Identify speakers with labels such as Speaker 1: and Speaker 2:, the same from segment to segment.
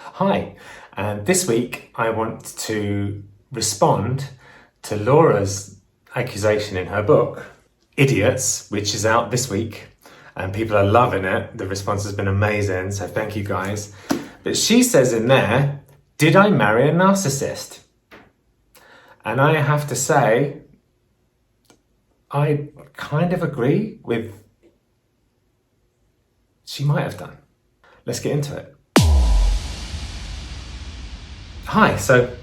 Speaker 1: Hi, and this week I want to respond to Laura's accusation in her book, Idiots, which is out this week, and people are loving it. The response has been amazing, so thank you guys. But she says in there, did I marry a narcissist? And I have to say, I kind of agree with, she might have done. Let's get into it. Hi, so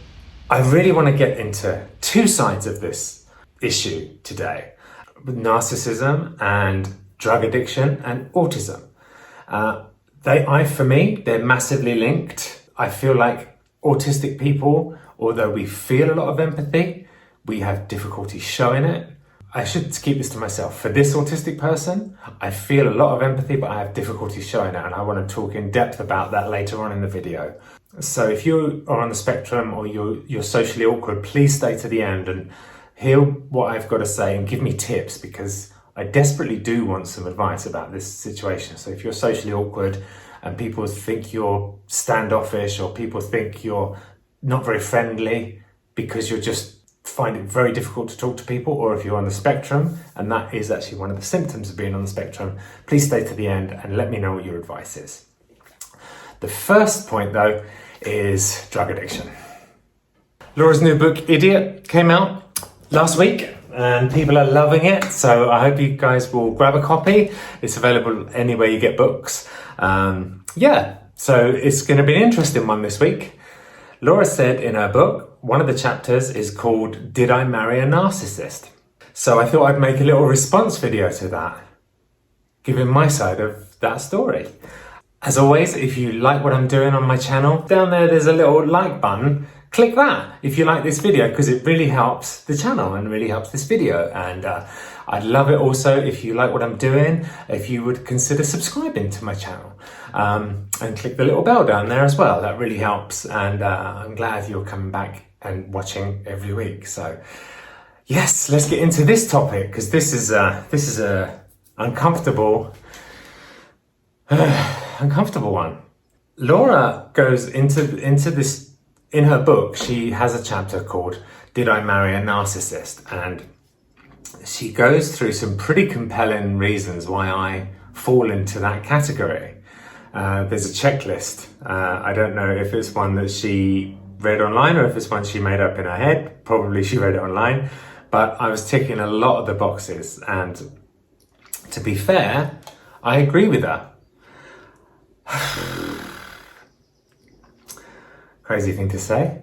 Speaker 1: I really want to get into two sides of this issue today, with narcissism and drug addiction and autism. For me, they're massively linked. I feel like autistic people, although we feel a lot of empathy, we have difficulty showing it. I should keep this to myself. For this autistic person, I feel a lot of empathy, but I have difficulty showing it, and I want to talk in depth about that later on in the video. So if you are on the spectrum or you're socially awkward, please stay to the end and hear what I've got to say and give me tips, because I desperately do want some advice about this situation. So if you're socially awkward and people think you're standoffish or people think you're not very friendly because you're just find it very difficult to talk to people, or if you're on the spectrum and that is actually one of the symptoms of being on the spectrum, please stay to the end and let me know what your advice is. The first point though is drug addiction. Laura's new book, Idiot, came out last week and people are loving it. So I hope you guys will grab a copy. It's available anywhere you get books. So it's going to be an interesting one this week. Laura said in her book, one of the chapters is called, Did I Marry a Narcissist? So I thought I'd make a little response video to that, giving my side of that story. As always, if you like what I'm doing on my channel, down there's a little like button. Click that if you like this video, because it really helps the channel and really helps this video. And I'd love it also if you like what I'm doing, if you would consider subscribing to my channel. And click the little bell down there as well. That really helps. And I'm glad you're coming back and watching every week. So yes, let's get into this topic, because this is a uncomfortable one. Laura goes into this in her book. She has a chapter called Did I Marry a Narcissist? And she goes through some pretty compelling reasons why I fall into that category. There's a checklist. I don't know if it's one that she read online or if it's one she made up in her head. Probably she read it online, but I was ticking a lot of the boxes, and to be fair, I agree with her. Crazy thing to say.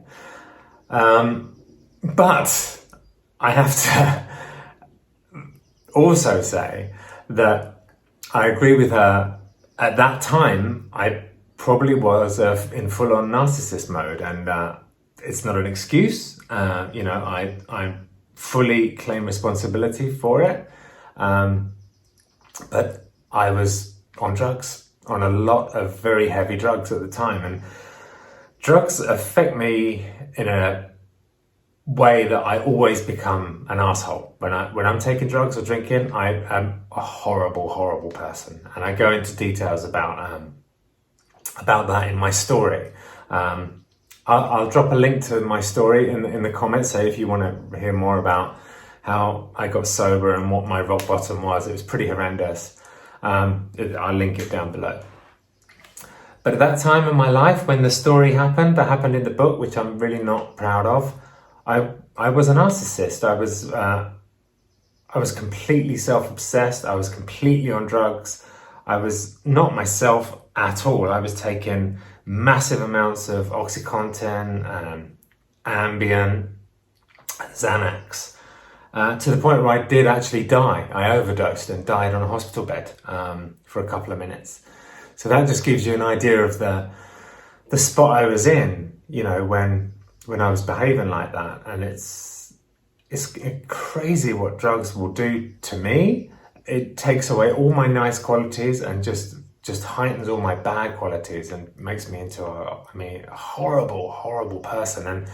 Speaker 1: But I have to also say that I agree with her. At that time, I probably was in full-on narcissist mode, and it's not an excuse. I fully claim responsibility for it. But I was on drugs, on a lot of very heavy drugs at the time, and drugs affect me in a way that I always become an asshole. When I'm taking drugs or drinking, I am a horrible, horrible person, and I go into details about that in my story. I'll drop a link to my story in the comments, so if you want to hear more about how I got sober and what my rock bottom was. It was pretty horrendous. I'll link it down below. But at that time in my life, when the story happened, that happened in the book, which I'm really not proud of, I was a narcissist. I was completely self-obsessed. I was completely on drugs. I was not myself at all. I was taking massive amounts of OxyContin, Ambien, Xanax, to the point where I did actually die. I overdosed and died on a hospital bed for a couple of minutes. So that just gives you an idea of the spot I was in, when I was behaving like that. And it's crazy what drugs will do to me. It takes away all my nice qualities and just heightens all my bad qualities and makes me into a horrible, horrible person. And,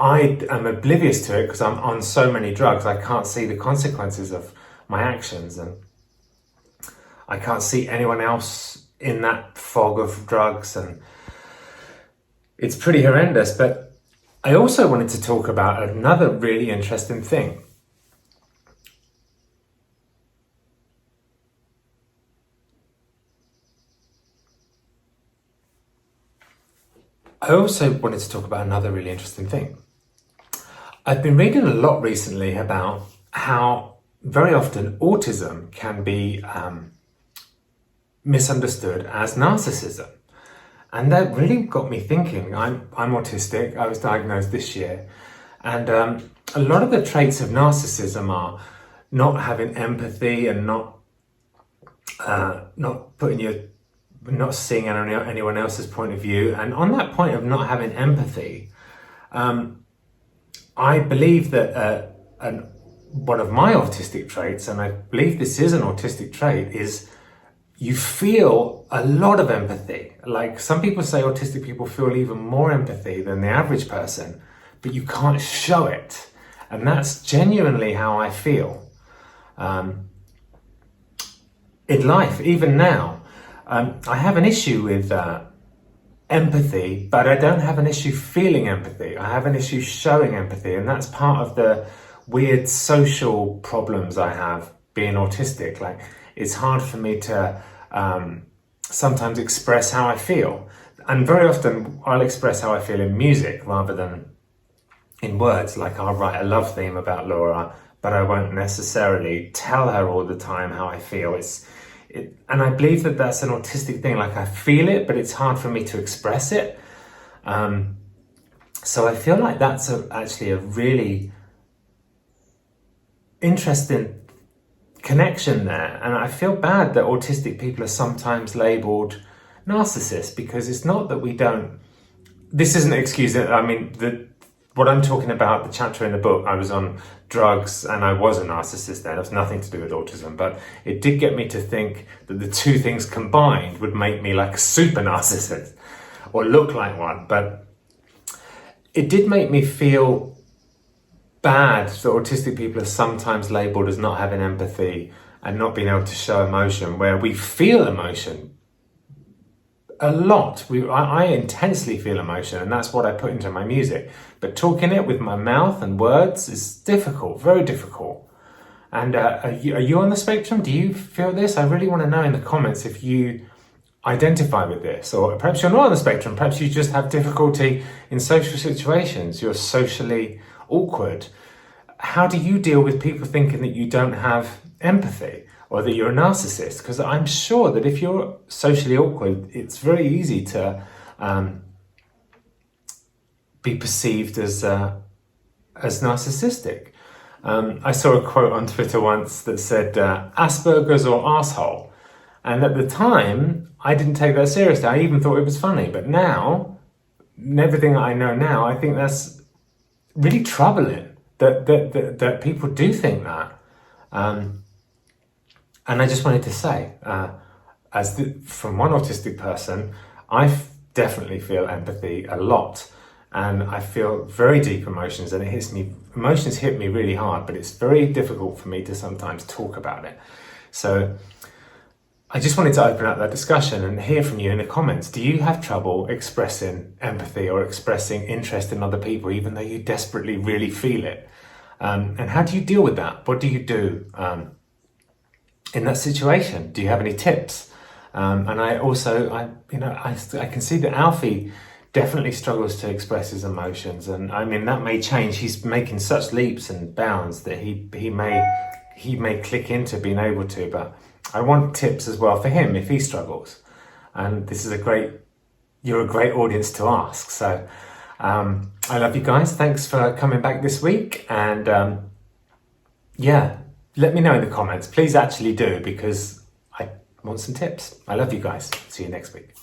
Speaker 1: I am oblivious to it because I'm on so many drugs. I can't see the consequences of my actions, and I can't see anyone else in that fog of drugs, and it's pretty horrendous. But I also wanted to talk about another really interesting thing. I've been reading a lot recently about how very often autism can be misunderstood as narcissism. And that really got me thinking. I'm autistic. I was diagnosed this year. And a lot of the traits of narcissism are not having empathy and not seeing anyone else's point of view. And on that point of not having empathy, I believe that one of my autistic traits, and I believe this is an autistic trait, is you feel a lot of empathy. Like, some people say autistic people feel even more empathy than the average person, but you can't show it. And that's genuinely how I feel in life, even now. I have an issue with empathy, but I don't have an issue feeling empathy. I have an issue showing empathy, and that's part of the weird social problems I have being autistic. Like, it's hard for me to sometimes express how I feel, and very often I'll express how I feel in music rather than in words. Like, I'll write a love theme about Laura, but I won't necessarily tell her all the time how I feel. And I believe that that's an autistic thing. Like, I feel it, but it's hard for me to express it. So I feel like that's actually a really interesting connection there. And I feel bad that autistic people are sometimes labelled narcissists, because it's not that we don't... This isn't an excuse. I mean, what I'm talking about, the chapter in the book, I was on drugs and I was a narcissist then. It has nothing to do with autism, but it did get me to think that the two things combined would make me like a super narcissist, or look like one. But it did make me feel bad that autistic people are sometimes labelled as not having empathy and not being able to show emotion, where we feel emotion a lot. I intensely feel emotion, and that's what I put into my music. But talking it with my mouth and words is difficult, very difficult. And are you on the spectrum? Do you feel this? I really want to know in the comments if you identify with this, or perhaps you're not on the spectrum. Perhaps you just have difficulty in social situations. You're socially awkward. How do you deal with people thinking that you don't have empathy, or that you're a narcissist? Because I'm sure that if you're socially awkward, it's very easy to be perceived as narcissistic. I saw a quote on Twitter once that said, Asperger's or arsehole. And at the time, I didn't take that seriously. I even thought it was funny. But now, everything I know now, I think that's really troubling that people do think that. And I just wanted to say, from one autistic person, I definitely feel empathy a lot, and I feel very deep emotions, and emotions hit me really hard, but it's very difficult for me to sometimes talk about it. So I just wanted to open up that discussion and hear from you in the comments. Do you have trouble expressing empathy or expressing interest in other people, even though you desperately really feel it? And how do you deal with that? What do you do in that situation? Do you have any tips? And I can see that Alfie definitely struggles to express his emotions, and I mean, that may change. He's making such leaps and bounds that he may click into being able to, but I want tips as well for him if he struggles. And this is you're a great audience to ask. So I love you guys. Thanks for coming back this week, and let me know in the comments. Please actually do, because I want some tips. I love you guys. See you next week.